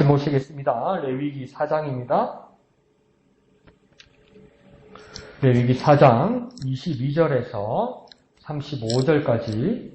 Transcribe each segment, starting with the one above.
말씀 보시겠습니다. 레위기 4장입니다. 레위기 4장 22절에서 35절까지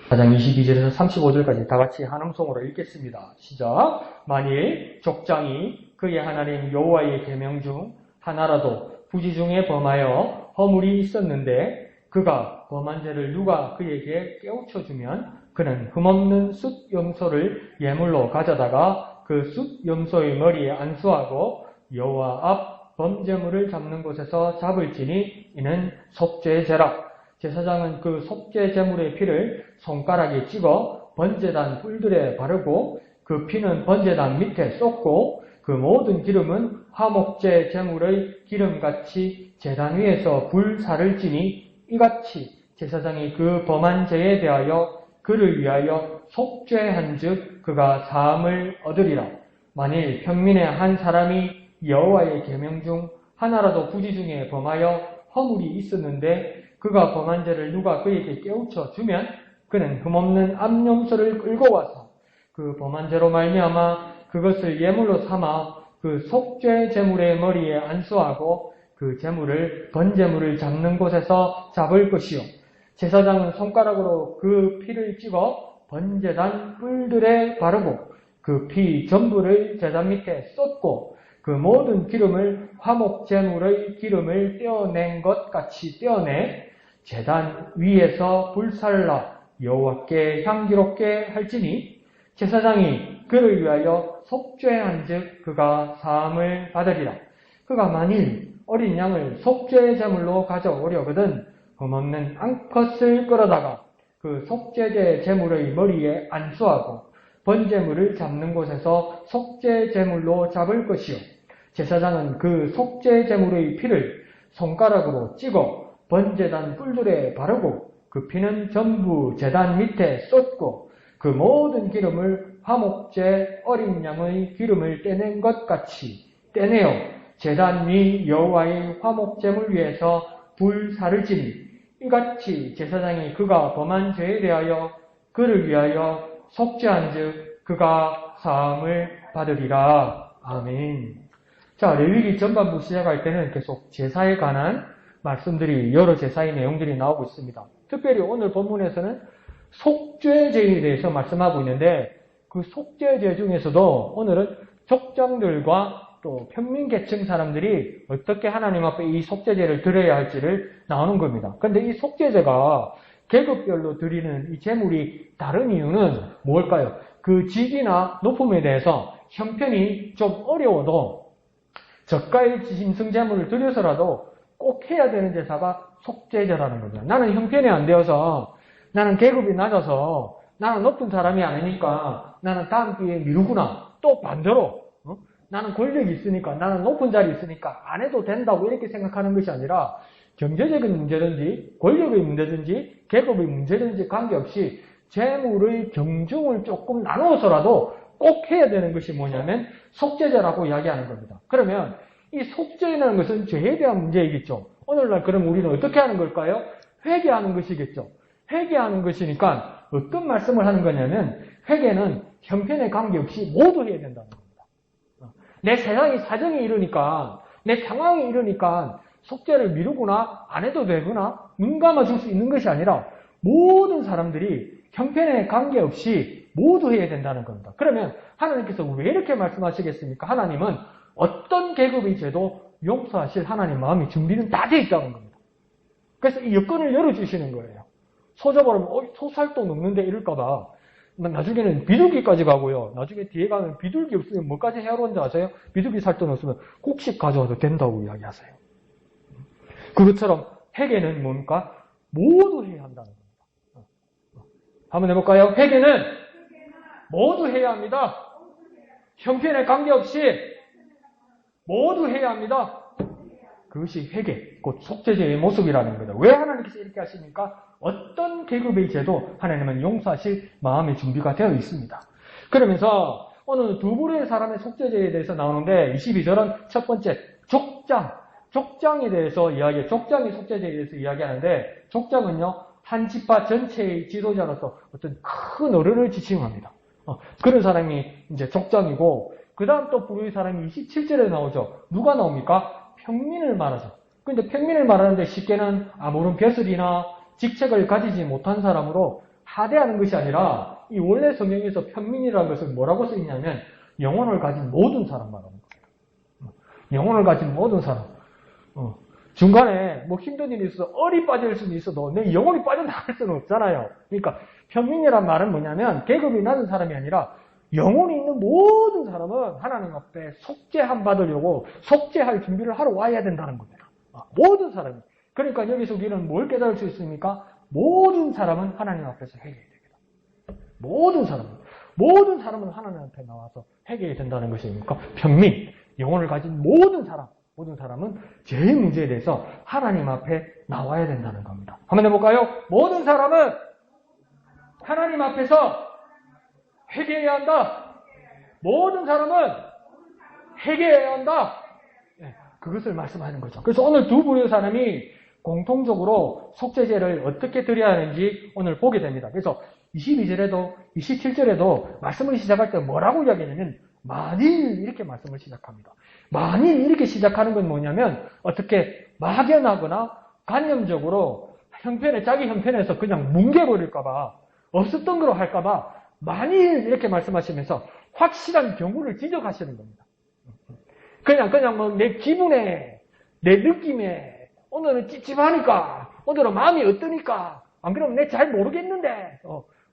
4장 22절에서 35절까지 다 같이 한 음성으로 읽겠습니다. 시작. 만일 족장이 그의 하나님 여호와의 계명 중 하나라도 부지 중에 범하여 허물이 있었는데 그가 범한 죄를 누가 그에게 깨우쳐주면 그는 흠없는 숫 염소를 예물로 가져다가 그 숫 염소의 머리에 안수하고 여호와 앞 범죄물을 잡는 곳에서 잡을지니 이는 속죄죄라. 제사장은 그 속죄제물의 피를 손가락에 찍어 번제단 뿔들에 바르고 그 피는 번제단 밑에 쏟고 그 모든 기름은 화목제 제물의 기름같이 제단 위에서 불사를 지니 이같이 제사장이 그 범한 죄에 대하여 그를 위하여 속죄한즉 그가 사함을 얻으리라. 만일 평민의 한 사람이 여호와의 계명 중 하나라도 부지 중에 범하여 허물이 있었는데 그가 범한 죄를 누가 그에게 깨우쳐 주면 그는 흠없는 암염소를 끌고 와서 그 범한 죄로 말미암아 그것을 예물로 삼아 그 속죄 제물의 머리에 안수하고 그 제물을 번제물을 잡는 곳에서 잡을 것이요. 제사장은 손가락으로 그 피를 찍어 번제단 뿔들에 바르고 그 피 전부를 제단 밑에 쏟고 그 모든 기름을 화목제물의 기름을 떼어낸 것 같이 떼어내 제단 위에서 불살라 여호와께 향기롭게 할지니 제사장이 그를 위하여 속죄한즉 그가 사함을 받으리라. 그가 만일 어린 양을 속죄제물로 가져오려거든 흠없는 암컷을 끌어다가 그 속죄제 제물의 머리에 안수하고 번제물을 잡는 곳에서 속죄제물로 잡을 것이요. 제사장은 그 속죄제물의 피를 손가락으로 찍어 번제단 뿔들에 바르고 그 피는 전부 제단 밑에 쏟고 그 모든 기름을 화목제 어린 양의 기름을 떼낸 것 같이 떼내어 제단 위 여호와의 화목제물 위에서 불사를 지니 이같이 제사장이 그가 범한 죄에 대하여 그를 위하여 속죄한즉 그가 사함을 받으리라. 아멘. 자, 레위기 전반부 시작할 때는 계속 제사에 관한 말씀들이 여러 제사의 내용들이 나오고 있습니다. 특별히 오늘 본문에서는 속죄제에 대해서 말씀하고 있는데 그 속죄제 중에서도 오늘은 족장들과 또 평민계층 사람들이 어떻게 하나님 앞에 이 속죄제를 드려야 할지를 나오는 겁니다. 그런데 이 속죄제가 계급별로 드리는 이 제물이 다른 이유는 뭘까요? 그 직이나 높음에 대해서 형편이 좀 어려워도 저가의 짐승제물을 드려서라도 꼭 해야 되는 제사가 속죄제라는 겁니다. 나는 형편이 안 되어서 나는 계급이 낮아서 나는 높은 사람이 아니니까 나는 다음 기회에 미루구나. 또 반대로 나는 권력이 있으니까 나는 높은 자리 있으니까 안 해도 된다고 이렇게 생각하는 것이 아니라 경제적인 문제든지 권력의 문제든지 계급의 문제든지 관계없이 재물의 경중을 조금 나누어서라도 꼭 해야 되는 것이 뭐냐면 속죄제라고 이야기하는 겁니다. 그러면 이 속죄라는 것은 죄에 대한 문제이겠죠. 오늘날 그럼 우리는 어떻게 하는 걸까요? 회개하는 것이겠죠. 회개하는 것이니까 어떤 말씀을 하는 거냐면 회개는 형편에 관계없이 모두 해야 된다는 겁니다. 내 세상이 사정이 이러니까 내 상황이 이러니까 속죄를 미루거나 안 해도 되거나 눈 감아줄 수 있는 것이 아니라 모든 사람들이 형편에 관계없이 모두 해야 된다는 겁니다. 그러면 하나님께서 왜 이렇게 말씀하시겠습니까? 하나님은 어떤 계급의 죄도 용서하실 하나님 마음이 준비는 다 되어 있다는 겁니다. 그래서 이 여건을 열어주시는 거예요. 소저버리면 소살도 넘는데 이럴까봐 나중에는 비둘기까지 가고요. 나중에 뒤에 가면 비둘기 없으면 뭐까지 해야 하는지 아세요? 비둘기 살돈 없으면 곡식 가져와도 된다고 이야기하세요. 그것처럼 회개는 뭡니까? 모두 해야 한다는 겁니다. 한번 해볼까요? 회개는 모두 해야 합니다. 형편에 관계없이 모두 해야 합니다. 그것이 회개, 곧 속죄제의 모습이라는 거다. 왜 하나님께서 이렇게 하십니까? 어떤 계급의 죄도 하나님은 용서하실 마음의 준비가 되어 있습니다. 그러면서 오늘 두 부류의 사람의 속죄제에 대해서 나오는데 22절은 첫 번째 족장에 대해서 족장의 속죄제에 대해서 이야기하는데 족장은요 한 지파 전체의 지도자로서 어떤 큰 어른을 지칭합니다. 그런 사람이 이제 족장이고, 그 다음 또 불후의 사람이 27절에 나오죠. 누가 나옵니까? 평민을 말하죠. 근데 평민을 말하는데 쉽게는 아무런 벼슬이나 직책을 가지지 못한 사람으로 하대하는 것이 아니라, 이 원래 성경에서 평민이라는 것을 뭐라고 쓰이냐면, 영혼을 가진 모든 사람 말하는 거예요. 영혼을 가진 모든 사람. 중간에 뭐 힘든 일이 있어서 얼이 빠질 수는 있어도 내 영혼이 빠져나갈 수는 없잖아요. 그러니까 평민이란 말은 뭐냐면 계급이 낮은 사람이 아니라 영혼이 있는 모든 사람은 하나님 앞에 속죄함 받으려고 속죄할 준비를 하러 와야 된다는 겁니다. 모든 사람이. 그러니까 여기서 우리는 뭘 깨달을 수 있습니까? 모든 사람은 하나님 앞에서 회개해야 됩니다. 모든 사람은 하나님 앞에 나와서 회개해야 된다는 것입니까? 평민, 영혼을 가진 모든 사람은 죄의 문제에 대해서 하나님 앞에 나와야 된다는 겁니다. 한번 해볼까요? 모든 사람은 하나님 앞에서 회개해야 한다. 모든 사람은 회개해야 한다. 그것을 말씀하는 거죠. 그래서 오늘 두 부류의 사람이 공통적으로 속죄제를 어떻게 드려야 하는지 오늘 보게 됩니다. 그래서 22절에도 27절에도 말씀을 시작할 때 뭐라고 이야기하냐면 만일 이렇게 말씀을 시작합니다. 만일 이렇게 시작하는 건 뭐냐면 어떻게 막연하거나 관념적으로 자기 형편에서 그냥 뭉개버릴까봐 없었던 거로 할까봐 만일 이렇게 말씀하시면서 확실한 경우를 지적하시는 겁니다. 그냥 뭐 내 기분에 내 느낌에 오늘은 찝찝하니까 오늘은 마음이 어떠니까 안 그러면 내 잘 모르겠는데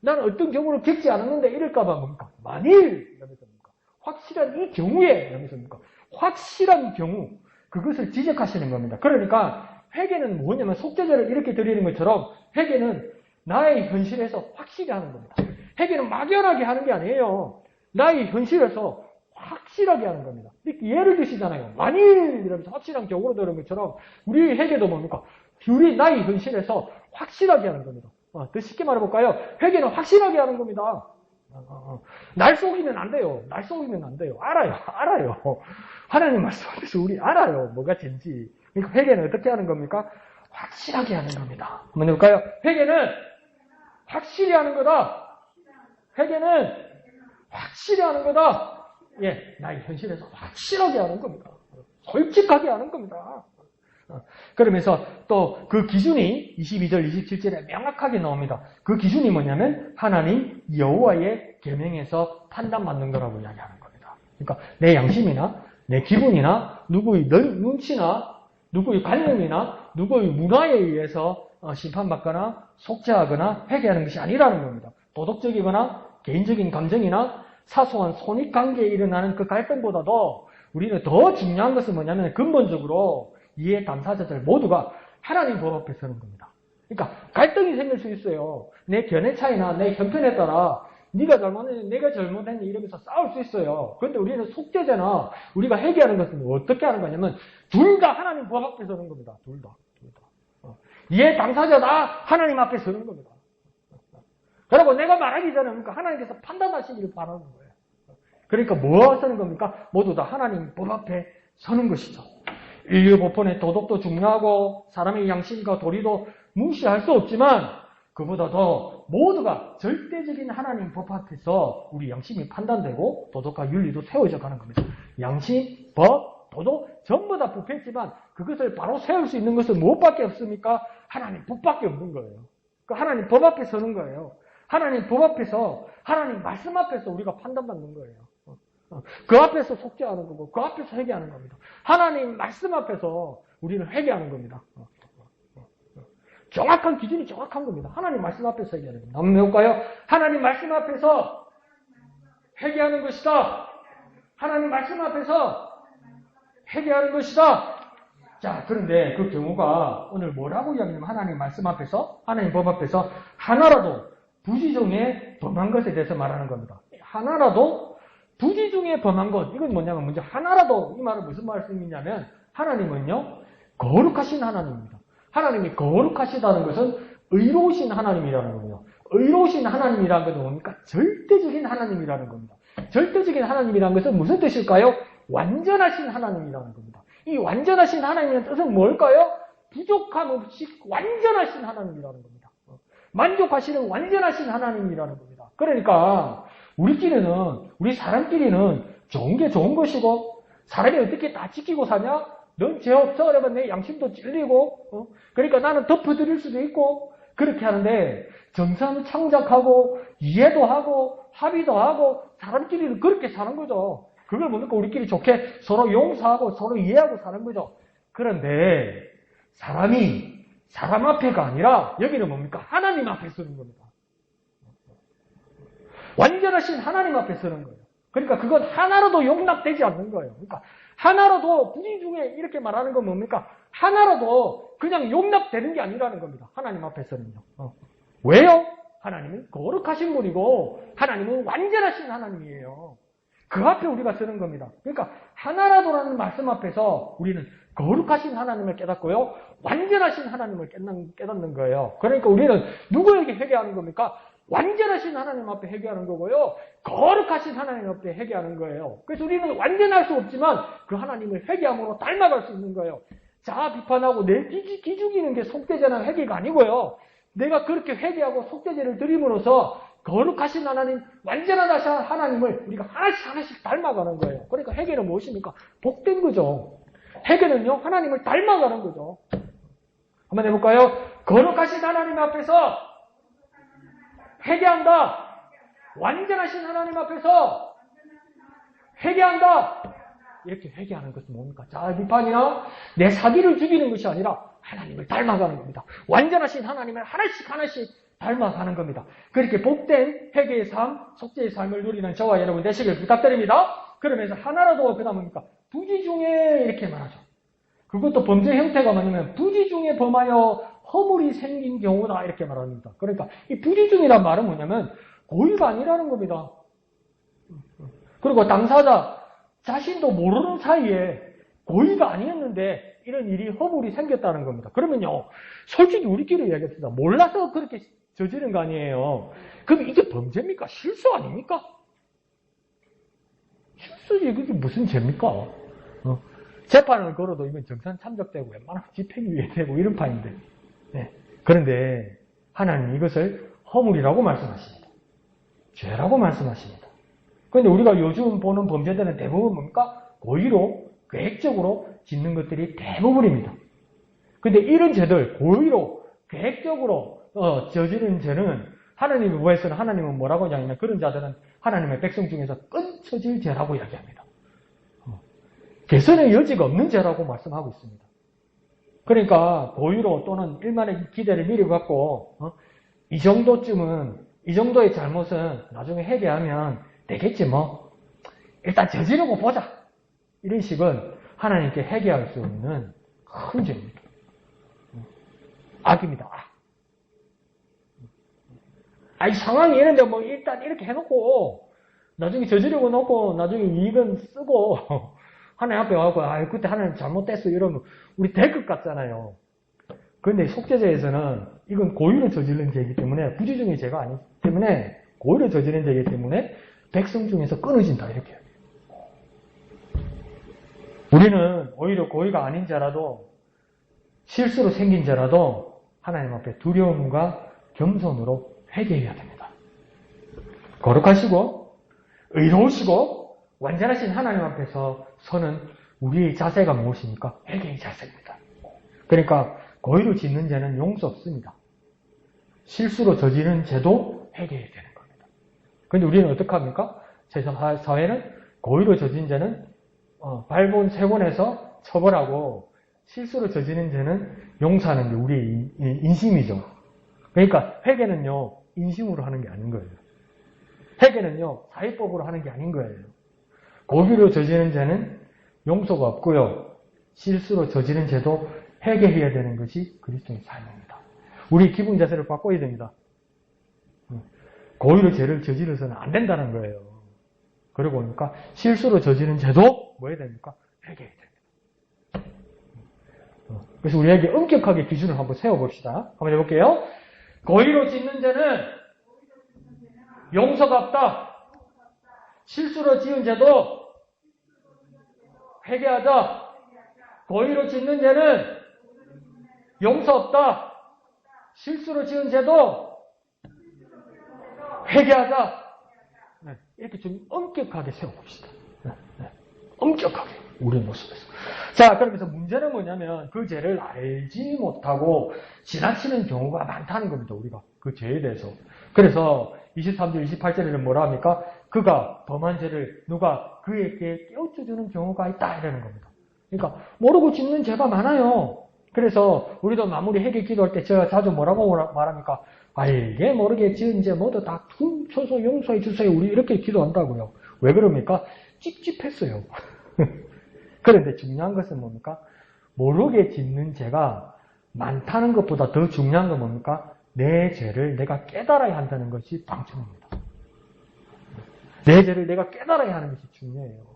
나는 어떤 경우를 겪지 않았는데 이럴까봐 뭡니까? 만일 이러면서 뭡니까? 확실한 이 경우에 이러면서 뭡니까? 확실한 경우 그것을 지적하시는 겁니다. 그러니까 회개는 뭐냐면 속죄제를 이렇게 드리는 것처럼 회개는 나의 현실에서 확실히 하는 겁니다. 회개는 막연하게 하는 게 아니에요. 나의 현실에서 확실하게 하는 겁니다. 예를 드시잖아요. 만일 이러면서 확실한 경우로 들은 것처럼 우리 회개도 뭡니까? 우리 나의 현실에서 확실하게 하는 겁니다. 더 쉽게 말해볼까요? 회개는 확실하게 하는 겁니다. 날 속이면 안 돼요. 날 속이면 안 돼요. 알아요. 하나님 말씀하면서 우리 알아요. 뭐가 진지. 그러니까 회개는 어떻게 하는 겁니까? 확실하게 하는 겁니다. 한번 해볼까요? 회개는 확실히 하는 거다. 회개는 확실히 하는 거다. 예, 나의 현실에서 확실하게 하는 겁니다. 솔직하게 하는 겁니다. 그러면서 또 그 기준이 22절, 27절에 명확하게 나옵니다. 그 기준이 뭐냐면 하나님 여호와의 계명에서 판단받는 거라고 이야기하는 겁니다. 그러니까 내 양심이나 내 기분이나 누구의 눈치나 누구의 관념이나 누구의 문화에 의해서 심판받거나 속죄하거나 회개하는 것이 아니라는 겁니다. 도덕적이거나 개인적인 감정이나 사소한 손익관계에 일어나는 그 갈등보다도 우리는 더 중요한 것은 뭐냐면 근본적으로 이해 당사자들 모두가 하나님 법 앞에 서는 겁니다. 그러니까 갈등이 생길 수 있어요. 내 견해 차이나 내 형편에 따라 네가 잘못했니 내가 잘못했니 이러면서 싸울 수 있어요. 그런데 우리는 속죄제나 우리가 회개하는 것은 어떻게 하는 거냐면 둘 다 하나님 법 앞에 서는 겁니다. 둘 다. 이해 당사자다 하나님 앞에 서는 겁니다. 그리고 내가 말하기 전에 그러니까 하나님께서 판단하시기를 바라는 거예요. 그러니까 뭐 서는 겁니까? 모두 다 하나님 법 앞에 서는 것이죠. 인류 보편의 도덕도 중요하고 사람의 양심과 도리도 무시할 수 없지만 그보다 더 모두가 절대적인 하나님 법 앞에서 우리 양심이 판단되고 도덕과 윤리도 세워져 가는 겁니다. 양심, 법, 도덕 전부 다 부패했지만 그것을 바로 세울 수 있는 것은 무엇밖에 없습니까? 하나님 법밖에 없는 거예요. 그 하나님 법 앞에 서는 거예요. 하나님 법 앞에서 하나님 말씀 앞에서 우리가 판단받는 거예요. 그 앞에서 속죄하는 거고 그 앞에서 회개하는 겁니다. 하나님 말씀 앞에서 우리는 회개하는 겁니다. 정확한 기준이 정확한 겁니다. 하나님 말씀 앞에서 회개하는 겁니다. 한번 해볼까요? 하나님 말씀 앞에서 회개하는 것이다. 하나님 말씀 앞에서 회개하는 것이다. 자, 그런데 그 경우가 오늘 뭐라고 이야기하냐면 하나님 말씀 앞에서 하나님 법 앞에서 하나라도 부지 중에 범한 것에 대해서 말하는 겁니다. 하나라도 부지 중에 범한 것, 이건 뭐냐면 먼저 하나라도 이 말은 무슨 말씀이냐면 하나님은요 거룩하신 하나님입니다. 하나님이 거룩하시다는 것은 의로우신 하나님이라는 겁니다. 의로우신 하나님이라는 것은 뭡니까? 절대적인 하나님이라는 겁니다. 절대적인 하나님이라는 것은 무슨 뜻일까요? 완전하신 하나님이라는 겁니다. 이 완전하신 하나님이라는 뜻은 뭘까요? 부족함 없이 완전하신 하나님이라는 겁니다. 만족하시는 완전하신 하나님이라는 겁니다. 그러니까 우리 사람끼리는 좋은 게 좋은 것이고, 사람이 어떻게 다 지키고 사냐? 넌 죄 없어? 그러면 내 양심도 찔리고, 그러니까 나는 덮어드릴 수도 있고, 그렇게 하는데, 정상 창작하고, 이해도 하고, 합의도 하고, 사람끼리는 그렇게 사는 거죠. 그걸 뭡니까? 우리끼리 좋게 서로 용서하고, 서로 이해하고 사는 거죠. 그런데, 사람이 사람 앞에가 아니라, 여기는 뭡니까? 하나님 앞에 쓰는 겁니다. 완전하신 하나님 앞에 쓰는 거예요. 그러니까 그건 하나로도 용납되지 않는 거예요. 그러니까 하나로도 부지 중에 이렇게 말하는 건 뭡니까? 하나로도 그냥 용납되는 게 아니라는 겁니다. 하나님 앞에서는요. 왜요? 하나님은 거룩하신 분이고 하나님은 완전하신 하나님이에요. 그 앞에 우리가 쓰는 겁니다. 그러니까 하나라도라는 말씀 앞에서 우리는 거룩하신 하나님을 깨닫고요. 완전하신 하나님을 깨닫는 거예요. 그러니까 우리는 누구에게 회개하는 겁니까? 완전하신 하나님 앞에 회개하는 거고요. 거룩하신 하나님 앞에 회개하는 거예요. 그래서 우리는 완전할 수 없지만 그 하나님을 회개함으로 닮아갈 수 있는 거예요. 자아 비판하고 내 기죽이는 게 속죄제나 회개가 아니고요. 내가 그렇게 회개하고 속죄제를 드림으로써 거룩하신 하나님, 완전하신 하나님을 우리가 하나씩 닮아가는 거예요. 그러니까 회개는 무엇입니까? 복된 거죠. 회개는요, 하나님을 닮아가는 거죠. 한번 해볼까요? 거룩하신 하나님 앞에서 회개한다. 완전하신 하나님 앞에서 회개한다. 이렇게 회개하는 것은 뭡니까? 자아 비판이나 내 사기를 죽이는 것이 아니라 하나님을 닮아가는 겁니다. 완전하신 하나님을 하나씩 닮아가는 겁니다. 그렇게 복된 회개의 삶, 속죄의 삶을 누리는 저와 여러분 되시길 부탁드립니다. 그러면서 하나라도 그 다음 뭡니까? 부지 중에 이렇게 말하죠. 그것도 범죄 형태가 뭐냐면 부지 중에 범하여 허물이 생긴 경우다 이렇게 말합니다. 그러니까 이 부지 중이란 말은 뭐냐면 고의가 아니라는 겁니다. 그리고 당사자 자신도 모르는 사이에 고의가 아니었는데 이런 일이 허물이 생겼다는 겁니다. 그러면요, 솔직히 우리끼리 이야기합시다. 몰라서 그렇게 저지른 거 아니에요. 그럼 이게 범죄입니까? 실수 아닙니까? 실수지. 그게 무슨 죄입니까? 재판을 걸어도 이건 정산 참작되고 웬만하면 집행유예되고 이런 판인데. 네. 그런데 하나님은 이것을 허물이라고 말씀하십니다. 죄라고 말씀하십니다. 그런데 우리가 요즘 보는 범죄들은 대부분 뭡니까? 고의로, 계획적으로 짓는 것들이 대부분입니다. 그런데 이런 죄들, 고의로, 계획적으로 저지른 죄는 하나님의 보에서는 하나님은 뭐라고 이야기하냐? 그런 자들은 하나님의 백성 중에서 끊쳐질 죄라고 이야기합니다. 개선의 여지가 없는 죄라고 말씀하고 있습니다. 그러니까 고의로 또는 일만의 기대를 미리 갖고 이 정도쯤은, 이 정도의 잘못은 나중에 회개하면 되겠지 뭐. 일단 저지르고 보자. 이런 식은 하나님께 회개할 수 없는 큰 죄입니다. 악입니다. 이 상황이 이런데 뭐 일단 이렇게 해놓고 나중에 저지르고 놓고 나중에 이익은 쓰고 하나님 앞에 와서 그때 하나님 잘못됐어 이러면 우리 될 것 같잖아요. 그런데 속죄죄에서는 이건 고의로 저지른 죄이기 때문에 부지중의 죄가 아니기 때문에 고의로 저지른 죄이기 때문에 백성 중에서 끊어진다 이렇게. 우리는 오히려 고의가 아닌 죄라도 실수로 생긴 죄라도 하나님 앞에 두려움과 겸손으로 회개해야 됩니다. 거룩하시고 의로우시고 완전하신 하나님 앞에서 서는 우리의 자세가 무엇입니까? 회개의 자세입니다. 그러니까 고의로 짓는 죄는 용서 없습니다. 실수로 저지른 죄도 회개해야 되는 겁니다. 그런데 우리는 어떻게 합니까? 제 사회는 고의로 저지른 죄는 발본 세곤해서 처벌하고 실수로 저지른 죄는 용서하는 게 우리의 인심이죠. 그러니까 회개는요 인심으로 하는 게 아닌 거예요. 회개는요 사회법으로 하는 게 아닌 거예요. 고의로 저지른 죄는 용서가 없고요. 실수로 저지른 죄도 회개해야 되는 것이 그리스도의 삶입니다. 우리 기분 자세를 바꿔야 됩니다. 고의로 죄를 저질러서는 안 된다는 거예요. 그리고 뭡니까? 실수로 저지른 죄도 뭐 해야 됩니까? 회개해야 됩니다. 그래서 우리에게 엄격하게 기준을 한번 세워봅시다. 한번 해볼게요. 고의로 짓는 죄는 용서가 없다. 실수로 지은 죄도 회개하자. 고의로 짓는 죄는 용서 없다. 실수로 지은 죄도 회개하자. 네. 이렇게 좀 엄격하게 세워봅시다. 엄격하게 우리 모습에서. 자, 그러면서 문제는 뭐냐면 그 죄를 알지 못하고 지나치는 경우가 많다는 겁니다. 우리가 그 죄에 대해서. 그래서 23절, 28절에는 뭐라 합니까? 그가 범한 죄를 누가 그에게 깨우쳐주는 경우가 있다 이라는 겁니다. 그러니까 모르고 짓는 죄가 많아요. 그래서 우리도 마무리 회개 기도할 때 제가 자주 뭐라고 말합니까? 알게 모르게 지은 죄 모두 다 퉁쳐서 용서해 주세요. 우리 이렇게 기도한다고요. 왜 그럽니까? 찝찝했어요. 그런데 중요한 것은 뭡니까? 모르게 짓는 죄가 많다는 것보다 더 중요한 건 뭡니까? 내 죄를 내가 깨달아야 한다는 것이 방점입니다. 내 죄를 내가 깨달아야 하는 것이 중요해요.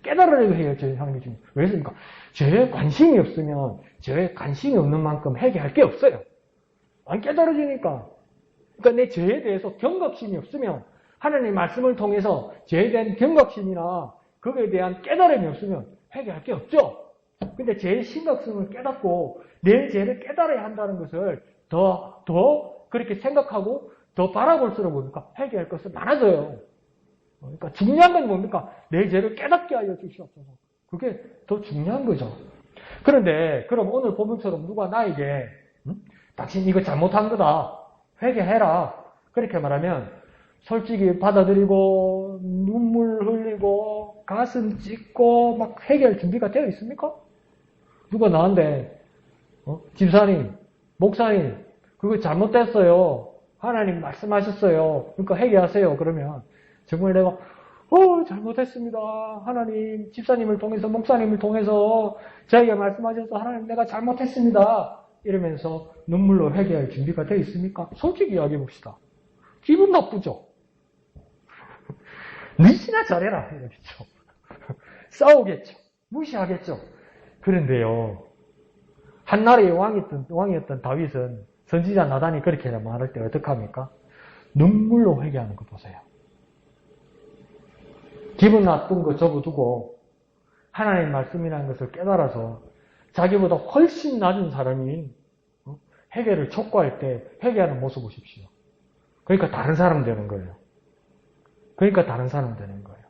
깨달으려고 해요. 죄 하는 게 중요해요. 왜 그렇습니까? 죄에 관심이 없으면 죄에 관심이 없는 만큼 회개할 게 없어요. 안 깨달아지니까. 그러니까 내 죄에 대해서 경각심이 없으면 하나님의 말씀을 통해서 죄에 대한 경각심이나 그거에 대한 깨달음이 없으면 회개할 게 없죠. 근데 죄의 심각성을 깨닫고 내 죄를 깨달아야 한다는 것을 더 그렇게 생각하고 더 바라볼수록 뭡니까? 회개할 것은 많아져요. 그러니까 중요한 건 뭡니까? 내 죄를 깨닫게 하여 주시옵소서. 그게 더 중요한 거죠. 그런데 그럼 오늘 본문처럼 누가 나에게 당신 이거 잘못한 거다. 회개해라. 그렇게 말하면 솔직히 받아들이고 눈물 흘리고 가슴 찢고 막 회개할 준비가 되어 있습니까? 누가 나한테 집사님, 목사님 그거 잘못됐어요. 하나님 말씀하셨어요. 그러니까 회개하세요. 그러면 정말 내가 잘못했습니다. 하나님 집사님을 통해서 목사님을 통해서 저에게 말씀하셔서 하나님 내가 잘못했습니다. 이러면서 눈물로 회개할 준비가 되어 있습니까? 솔직히 이야기해 봅시다. 기분 나쁘죠? 니시나 잘해라 이러겠죠. 싸우겠죠. 무시하겠죠. 그런데요. 한나라의 왕이었던 다윗은 선지자 나단이 그렇게 말할 때 어떡합니까? 눈물로 회개하는 거 보세요. 기분 나쁜 거 접어두고 하나님의 말씀이라는 것을 깨달아서 자기보다 훨씬 낮은 사람이 회개를 촉구할 때 회개하는 모습 보십시오. 그러니까 다른 사람 되는 거예요. 그러니까 다른 사람 되는 거예요.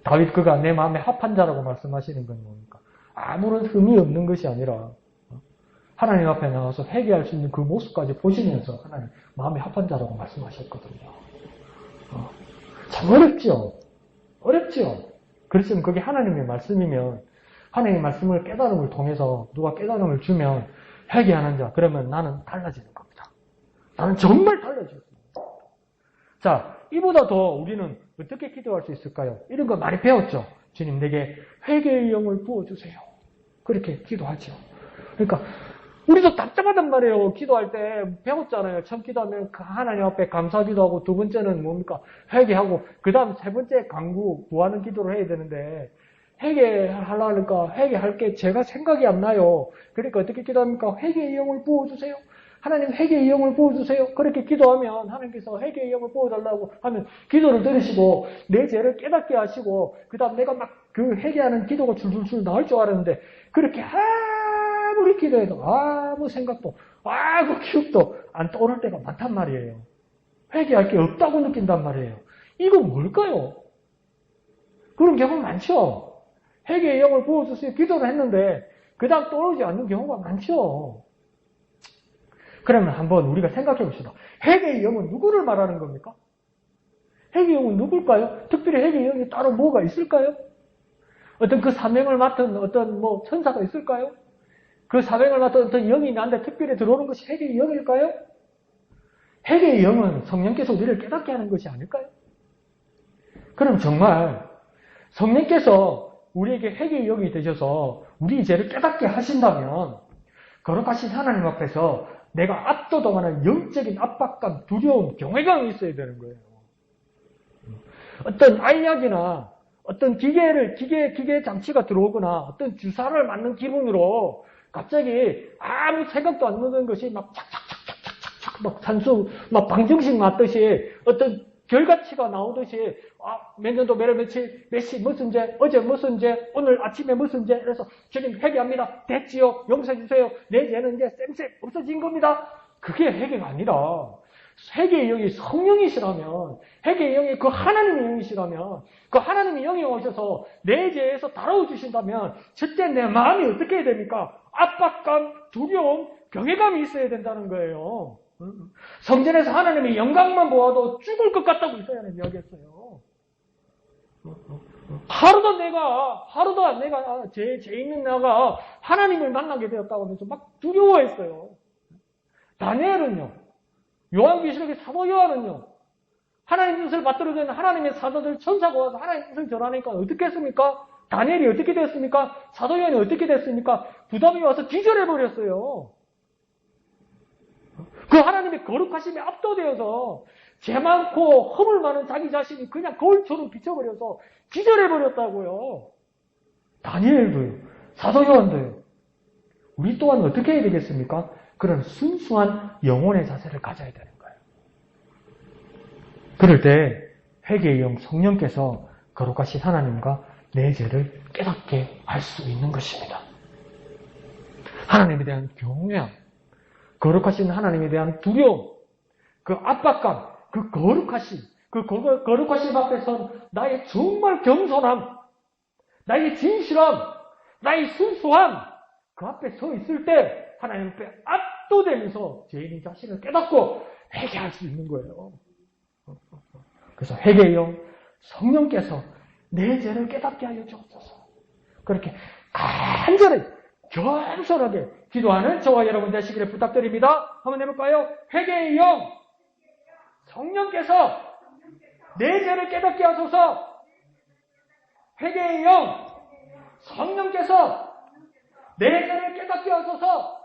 다윗 그가 내 마음에 합한 자라고 말씀하시는 건 뭡니까? 아무런 흠이 없는 것이 아니라 하나님 앞에 나와서 회개할 수 있는 그 모습까지 보시면서 하나님 마음에 합한 자라고 말씀하셨거든요. 참 어렵죠? 어렵죠? 그렇지만 그게 하나님의 말씀이면 하나님의 말씀을 깨달음을 통해서 누가 깨달음을 주면 회개하는 자, 그러면 나는 달라지는 겁니다. 나는 정말 달라지겠습니다. 자, 이보다 더 우리는 어떻게 기도할 수 있을까요? 이런 거 많이 배웠죠? 주님 내게 회개의 영을 부어주세요. 그렇게 기도하죠. 그러니까 우리도 답답하단 말이에요. 기도할 때 배웠잖아요. 처음 기도하면 하나님 앞에 감사 기도하고 두 번째는 뭡니까? 회개하고 그 다음 세 번째 간구 구하는 기도를 해야 되는데 회개하려니까 회개할 게 제가 생각이 안 나요. 그러니까 어떻게 기도합니까? 회개의 영을 부어주세요. 하나님 회개의 영을 부어주세요. 그렇게 기도하면 하나님께서 회개의 영을 부어달라고 하면 기도를 들으시고 내 죄를 깨닫게 하시고 그 다음 내가 막 그 회개하는 기도가 줄줄줄 나올 줄 알았는데 그렇게 아무리 기도해도 아무 생각도 아무 기억도 안 떠오를 때가 많단 말이에요. 회개할 게 없다고 느낀단 말이에요. 이거 뭘까요? 그런 경우 많죠. 회개의 영을 부어주세요. 기도를 했는데 그 다음 떠오르지 않는 경우가 많죠. 그러면 한번 우리가 생각해 봅시다. 회개의 영은 누구를 말하는 겁니까? 회개의 영은 누굴까요? 특별히 회개의 영이 따로 뭐가 있을까요? 어떤 그 사명을 맡은 어떤 천사가 있을까요? 그 사명을 맡은 어떤 영이 나한테 특별히 들어오는 것이 회개의 영일까요? 회개의 영은 성령께서 우리를 깨닫게 하는 것이 아닐까요? 그럼 정말 성령께서 우리에게 회개의 영이 되셔서 우리 죄를 깨닫게 하신다면 거룩하신 하나님 앞에서 내가 압도당하는 영적인 압박감, 두려움, 경외감이 있어야 되는 거예요. 어떤 알약이나 어떤 기계 장치가 들어오거나 어떤 주사를 맞는 기분으로 갑자기 아무 생각도 안 나는 것이 막 착착착착착착 막 산수, 막 방정식 맞듯이 어떤 결과치가 나오듯이 몇 년도 며칠 무슨 죄, 어제 무슨 죄, 오늘 아침에 무슨 죄, 그래서 주님 회개합니다. 됐지요. 용서해 주세요. 내 죄는 이제 쌤 없어진 겁니다. 그게 회개가 아니라 회개의 영이 성령이시라면, 회개의 영이 그 하나님의 영이시라면, 그 하나님의 영이 오셔서 내 죄에서 다뤄주신다면, 첫째 내 마음이 어떻게 해야 됩니까? 압박감, 두려움, 경외감이 있어야 된다는 거예요. 성전에서 하나님의 영광만 보아도 죽을 것 같다고 이사야는 이야기했어요. 하루도 내가 죄 있는 내가 하나님을 만나게 되었다고 하면서 막 두려워했어요. 다니엘은요, 요한계시록의 사도 요한은요, 하나님 뜻을 받들어 주는 하나님의 사도들 천사가 와서 하나님 뜻을 전하니까 어떻게 했습니까? 다니엘이 어떻게 됐습니까? 사도 요한이 어떻게 됐습니까? 부담이 와서 기절해버렸어요. 그 하나님의 거룩하심에 압도되어서 죄 많고 허물 많은 자기 자신이 그냥 거울처럼 비춰버려서 기절해버렸다고요. 다니엘도요. 사도 요한도요. 우리 또한 어떻게 해야 되겠습니까? 그런 순수한 영혼의 자세를 가져야 되는 거예요. 그럴 때 회개의 영 성령께서 거룩하신 하나님과 내 죄를 깨닫게 할 수 있는 것입니다. 하나님에 대한 경외함, 거룩하신 하나님에 대한 두려움, 그 압박감, 그 거룩하심, 그 거룩하심 앞에서 나의 정말 겸손함, 나의 진실함, 나의 순수함, 그 앞에 서 있을 때 하나님 앞에 압도되면서 죄인의 자신을 깨닫고 회개할 수 있는 거예요. 그래서 회개의 영, 성령께서 내 죄를 깨닫게 하여 주옵소서. 그렇게 간절히 겸손하게 기도하는 저와 여러분 되시기를 부탁드립니다. 한번 해볼까요? 회개의 영, 성령께서 내 죄를 깨닫게 하소서. 회개의 영, 성령께서 내 죄를 깨닫게 하소서.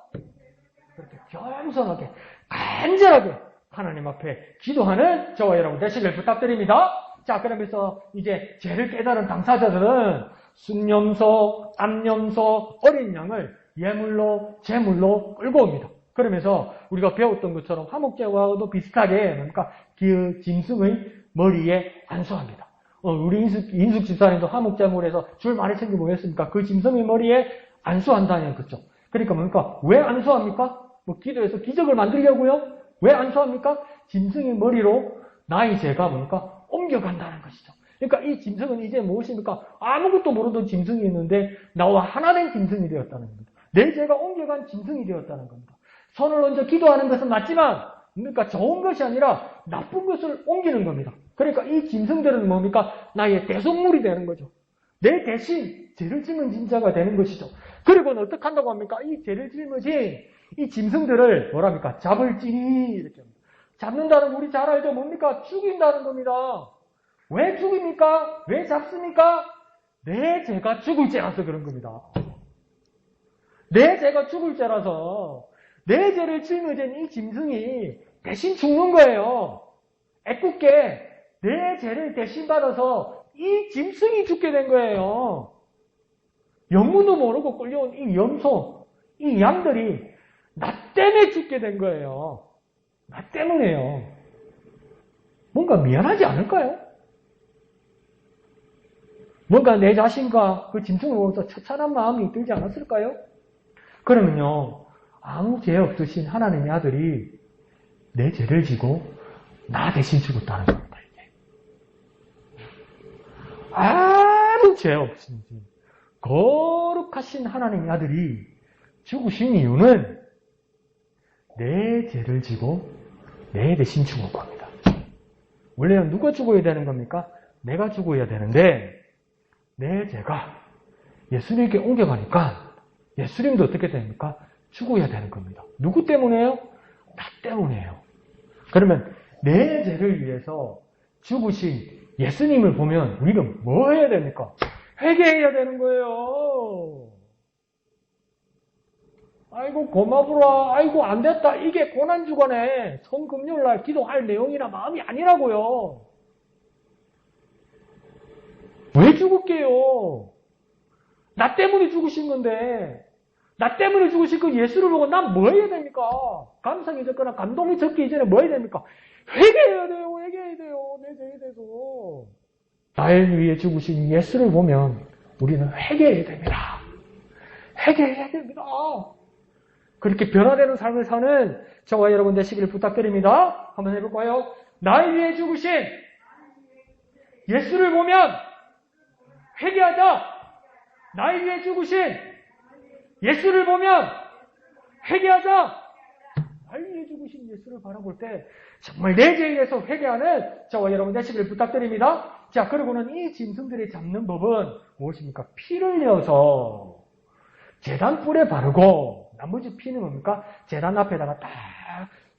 그렇게 겸손하게 간절하게 하나님 앞에 기도하는 저와 여러분 되시기를 부탁드립니다. 자, 그러면서 이제 죄를 깨달은 당사자들은 순염소, 암염소, 어린 양을 예물로, 제물로 끌고 옵니다. 그러면서 우리가 배웠던 것처럼 화목제와도 비슷하게 그러니까 그 짐승의 머리에 안수합니다. 우리 인숙 집사님도 화목제물에서 줄 많이 챙겨 보였습니까? 그 짐승의 머리에 안수한다는 거죠. 그러니까 뭡니까? 왜 안수합니까? 뭐 기도해서 기적을 만들려고요? 왜 안수합니까? 짐승의 머리로 나의 죄가 뭡니까? 옮겨간다는 것이죠. 그러니까 이 짐승은 이제 무엇입니까? 아무것도 모르던 짐승이었는데 나와 하나 된 짐승이 되었다는 겁니다. 내 죄가 옮겨간 짐승이 되었다는 겁니다. 손을 얹어 기도하는 것은 맞지만 그러니까 좋은 것이 아니라 나쁜 것을 옮기는 겁니다. 그러니까 이 짐승들은 뭡니까? 나의 대속물이 되는 거죠. 내 대신 죄를 짊어진 자가 되는 것이죠. 그리고는 어떻게 한다고 합니까? 이 죄를 짊어진 이 짐승들을 뭐랍니까? 잡을지니 이렇게 합니다. 잡는다는 거 우리 잘 알죠? 뭡니까? 죽인다는 겁니다. 왜 죽입니까? 왜 잡습니까? 내 죄가 죽을 죄라서 그런 겁니다. 내 죄가 죽을 죄라서 내 죄를 짊어진 이 짐승이 대신 죽는 거예요. 애꿎게 내 죄를 대신 받아서 이 짐승이 죽게 된 거예요. 영문도 모르고 끌려온 이 염소, 이 양들이 나 때문에 죽게 된 거예요. 나 때문에요. 뭔가 미안하지 않을까요? 뭔가 내 자신과 그 짐승을 보면서 처참한 마음이 들지 않았을까요? 그러면요, 아무 죄 없으신 하나님의 아들이 내 죄를 지고 나 대신 죽었다는 겁니다. 이게. 아무 죄 없으신 거룩하신 하나님의 아들이 죽으신 이유는 내 죄를 지고 내 대신 죽은 겁니다. 원래는 누가 죽어야 되는 겁니까? 내가 죽어야 되는데 내 죄가 예수님께 옮겨가니까 예수님도 어떻게 됩니까? 죽어야 되는 겁니다. 누구 때문에요? 나 때문에요. 그러면 내 죄를 위해서 죽으신 예수님을 보면 우리는 뭐 해야 됩니까? 회개해야 되는 거예요. 아이고 고마워라. 아이고 안 됐다. 이게 고난주간에 성금요일날 기도할 내용이나 마음이 아니라고요. 왜 죽을게요? 나 때문에 죽으신 건데 나 때문에 죽으신 그 예수를 보고 난 뭐 해야 됩니까? 감성이 적거나 감동이 적기 이전에 뭐 해야 됩니까? 회개해야 돼요. 회개해야 돼요. 내 죄에 대해서. 나를 위해 죽으신 예수를 보면 우리는 회개해야 됩니다. 회개해야 됩니다. 그렇게 변화되는 삶을 사는 저와 여러분 되시기를 부탁드립니다. 한번 해볼까요? 나를 위해 죽으신 예수를 보면 회개하자. 나를 위해 죽으신 예수를 보면 회개하자. 나를 위해 죽으신 예수를 바라볼 때 정말 내 죄에 대해서 회개하는 저와 여러분 되시기를 부탁드립니다. 자, 그리고는 이 짐승들이 잡는 법은 무엇입니까? 피를 내어서 제단 뿔에 바르고 나머지 피는 뭡니까? 제단 앞에다가 딱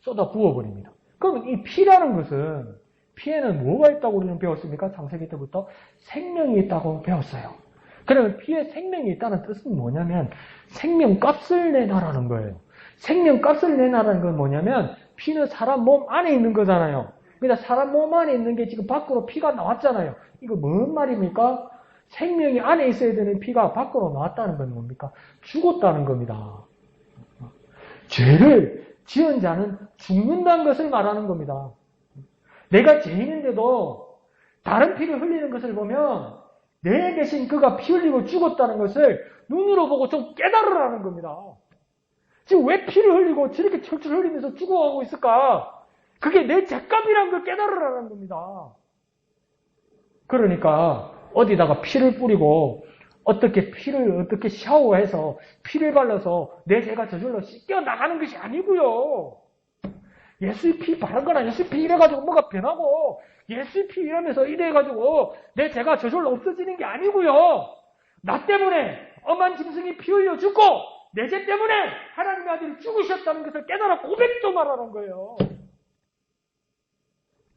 쏟아 부어버립니다. 그러면 이 피라는 것은 피에는 뭐가 있다고 우리는 배웠습니까? 창세기 때부터 생명이 있다고 배웠어요. 그러면 피에 생명이 있다는 뜻은 뭐냐면 생명값을 내놔라는 거예요. 생명값을 내놔라는 건 뭐냐면 피는 사람 몸 안에 있는 거잖아요. 그러니까 사람 몸 안에 있는 게 지금 밖으로 피가 나왔잖아요. 이거 뭔 말입니까? 생명이 안에 있어야 되는 피가 밖으로 나왔다는 건 뭡니까? 죽었다는 겁니다. 죄를 지은 자는 죽는다는 것을 말하는 겁니다. 내가 죄인인데도 다른 피를 흘리는 것을 보면 내 대신 그가 피 흘리고 죽었다는 것을 눈으로 보고 좀 깨달으라는 겁니다. 지금 왜 피를 흘리고 저렇게 철철 흘리면서 죽어가고 있을까? 그게 내 죄값이라는 걸 깨달으라는 겁니다. 그러니까 어디다가 피를 뿌리고 어떻게 샤워해서 피를 발라서 내 죄가 저절로 씻겨 나가는 것이 아니고요. 예수의 피 바른 거나 예수의 피 이래가지고 뭐가 변하고 예수의 피 이러면서 이래가지고 내 죄가 저절로 없어지는 게 아니고요. 나 때문에 엄한 짐승이 피 흘려 죽고 내 죄 때문에 하나님의 아들이 죽으셨다는 것을 깨달아 고백 좀 하라는 거예요.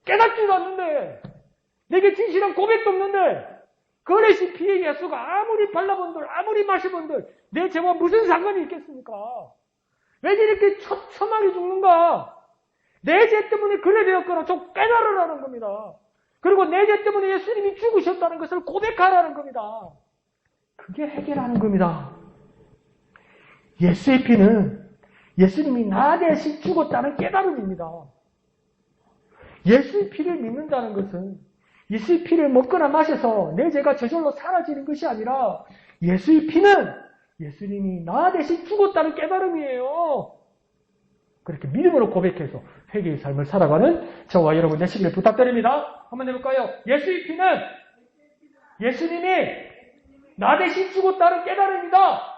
깨닫지도 않는데 내게 진실한 고백도 없는데 그 어레신 피의 예수가 아무리 발라본들 아무리 마셔본들 내 죄와 무슨 상관이 있겠습니까? 왜 이렇게 처참하게 죽는가? 내 죄 때문에 그래 되었거나 좀 깨달으라는 겁니다. 그리고 내 죄 때문에 예수님이 죽으셨다는 것을 고백하라는 겁니다. 그게 해결하는 겁니다. 예수의 피는 예수님이 나 대신 죽었다는 깨달음입니다. 예수의 피를 믿는다는 것은 예수의 피를 먹거나 마셔서 내 죄가 저절로 사라지는 것이 아니라 예수의 피는 예수님이 나 대신 죽었다는 깨달음이에요. 그렇게 믿음으로 고백해서 회개의 삶을 살아가는 저와 여러분 되시기를 부탁드립니다. 한번 해볼까요? 예수의 피는 예수님이 나 대신 죽었다는 깨달음이다.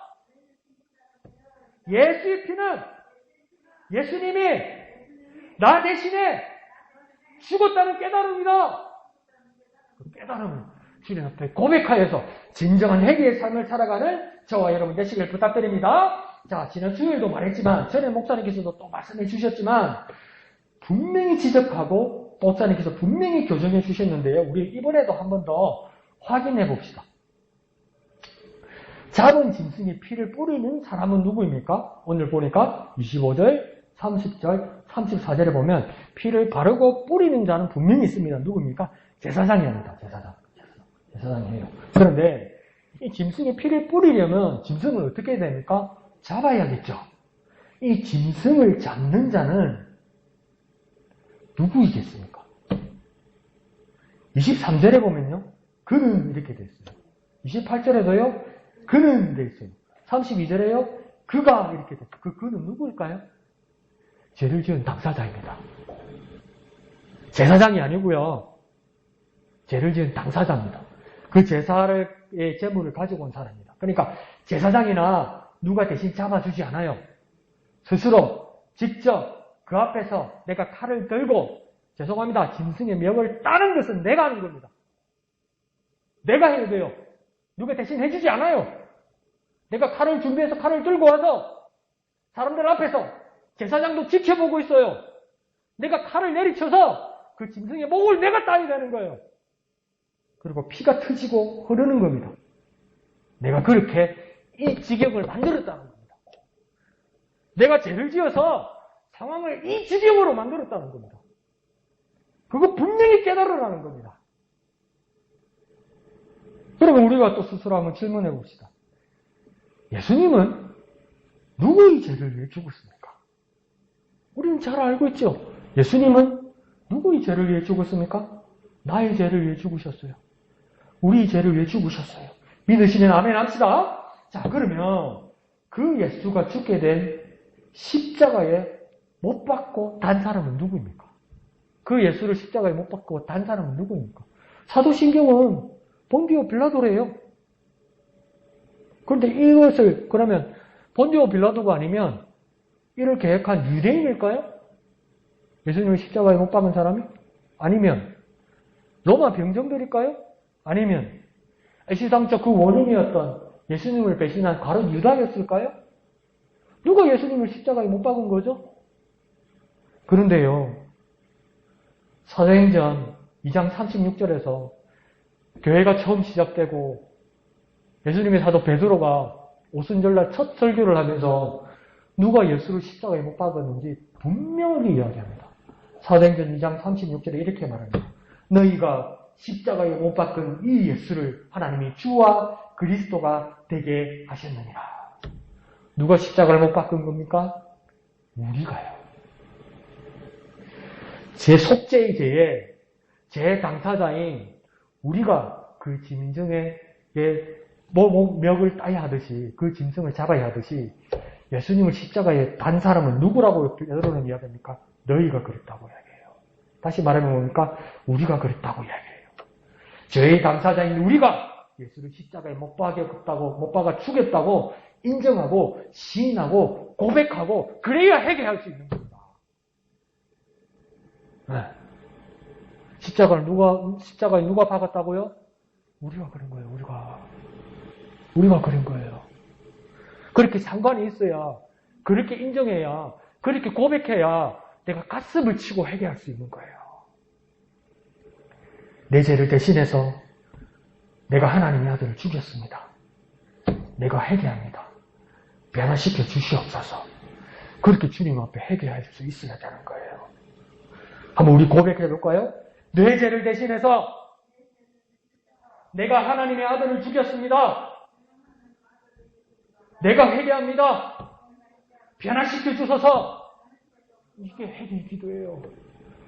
예수의 피는 예수님이 나 대신에 죽었다는 깨달음이다. 그 깨달음을 주님 앞에 고백하여서 진정한 회개의 삶을 살아가는 저와 여러분 되시기를 부탁드립니다. 자, 지난 주일도 말했지만 전에 목사님께서도 또 말씀해 주셨지만 분명히 지적하고 목사님께서 분명히 교정해 주셨는데요. 우리 이번에도 한 번 더 확인해 봅시다. 잡은 짐승의 피를 뿌리는 사람은 누구입니까? 오늘 보니까 25절, 30절, 34절에 보면 피를 바르고 뿌리는 자는 분명히 있습니다. 누구입니까? 제사장입니다. 제사장이에요. 그런데 이 짐승의 피를 뿌리려면 짐승을 어떻게 해야 됩니까? 잡아야겠죠. 이 짐승을 잡는 자는 누구이겠습니까? 23절에 보면요. 그는 이렇게 돼 있어요. 28절에도요. 그는 돼 있어요. 32절에요. 그가 이렇게 돼 있어요. 그는 누구일까요? 죄를 지은 당사자입니다. 제사장이 아니고요. 죄를 지은 당사자입니다. 그 제사의 제물을 가지고 온 사람입니다. 그러니까 제사장이나 누가 대신 잡아주지 않아요. 스스로 직접 그 앞에서 내가 칼을 들고 죄송합니다. 짐승의 명을 따는 것은 내가 하는 겁니다. 내가 해야 돼요. 누가 대신 해주지 않아요. 내가 칼을 준비해서 칼을 들고 와서 사람들 앞에서 제사장도 지켜보고 있어요. 내가 칼을 내리쳐서 그 짐승의 목을 내가 따야 되는 거예요. 그리고 피가 터지고 흐르는 겁니다. 내가 그렇게 이 지경을 만들었다는 겁니다. 내가 죄를 지어서 상황을 이 지경으로 만들었다는 겁니다. 그거 분명히 깨달으라는 겁니다. 그러면 우리가 또 스스로 한번 질문해 봅시다. 예수님은 누구의 죄를 위해 죽었습니까? 우리는 잘 알고 있죠. 예수님은 누구의 죄를 위해 죽었습니까? 나의 죄를 위해 죽으셨어요. 우리의 죄를 위해 죽으셨어요. 믿으시면 아멘 합시다. 자, 그러면 그 예수가 죽게 된 십자가에 못 박고 단 사람은 누구입니까? 그 예수를 십자가에 못 박고 단 사람은 누구입니까? 사도신경은 본디오 빌라도래요. 그런데 이것을 그러면 본디오 빌라도가 아니면 이를 계획한 유대인일까요? 예수님을 십자가에 못 박은 사람이? 아니면 로마 병정들일까요? 아니면 애시당초 그 원인이었던 예수님을 배신한 가룟 유다였을까요? 누가 예수님을 십자가에 못 박은 거죠? 그런데요, 사도행전 2장 36절에서 교회가 처음 시작되고 예수님의 사도 베드로가 오순절날 첫 설교를 하면서 누가 예수를 십자가에 못 박았는지 분명히 이야기합니다. 사도행전 2장 36절에 이렇게 말합니다. 너희가 십자가에 못 박은 이 예수를 하나님이 주와 그리스도가 되게 하셨느니라. 누가 십자가를 못 박은 겁니까? 우리가요. 제 속죄의 죄에 제 당사자인 우리가 그 짐승의 목을 따야 하듯이 그 짐승을 잡아야 하듯이 예수님을 십자가에 단 사람은 누구라고 베드로는 이야기합니까? 너희가 그랬다고 이야기해요. 다시 말하면 뭡니까? 우리가 그랬다고 이야기해요. 죄의 당사자인 우리가 예수를 십자가에 못 박아 죽였다고 인정하고 시인하고 고백하고 그래야 회개할 수 있는 겁니다. 네. 십자가에 누가 박았다고요? 우리가 그런 거예요. 우리가 그런 거예요. 그렇게 상관이 있어야, 그렇게 인정해야, 그렇게 고백해야 내가 가슴을 치고 회개할 수 있는 거예요. 내 죄를 대신해서 내가 하나님의 아들을 죽였습니다. 내가 회개합니다. 변화시켜 주시옵소서. 그렇게 주님 앞에 회개할 수 있어야 되는 거예요. 한번 우리 고백해 볼까요? 내 죄를 대신해서 내가 하나님의 아들을 죽였습니다. 내가 회개합니다. 변화시켜 주셔서. 이게 회개의 기도예요.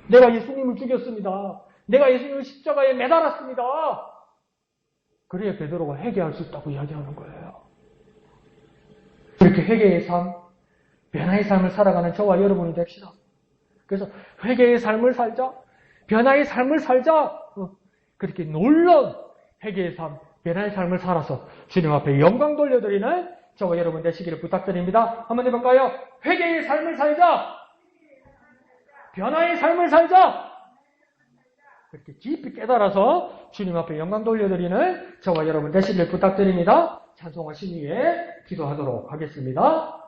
내가 예수님을 죽였습니다. 내가 예수님을 십자가에 매달았습니다. 그래야 베드로가 회개할 수 있다고 이야기하는 거예요. 그렇게 회개의 삶, 변화의 삶을 살아가는 저와 여러분이 됩시다. 그래서 회개의 삶을 살자, 변화의 삶을 살자, 그렇게 놀라운 회개의 삶, 변화의 삶을 살아서 주님 앞에 영광 돌려드리는 저와 여러분 되시기를 부탁드립니다. 한번 해볼까요? 회개의 삶을 살자, 변화의 삶을 살자. 그렇게 깊이 깨달아서 주님 앞에 영광 돌려드리는 저와 여러분 되시기를 부탁드립니다. 찬송하신 후에 기도하도록 하겠습니다.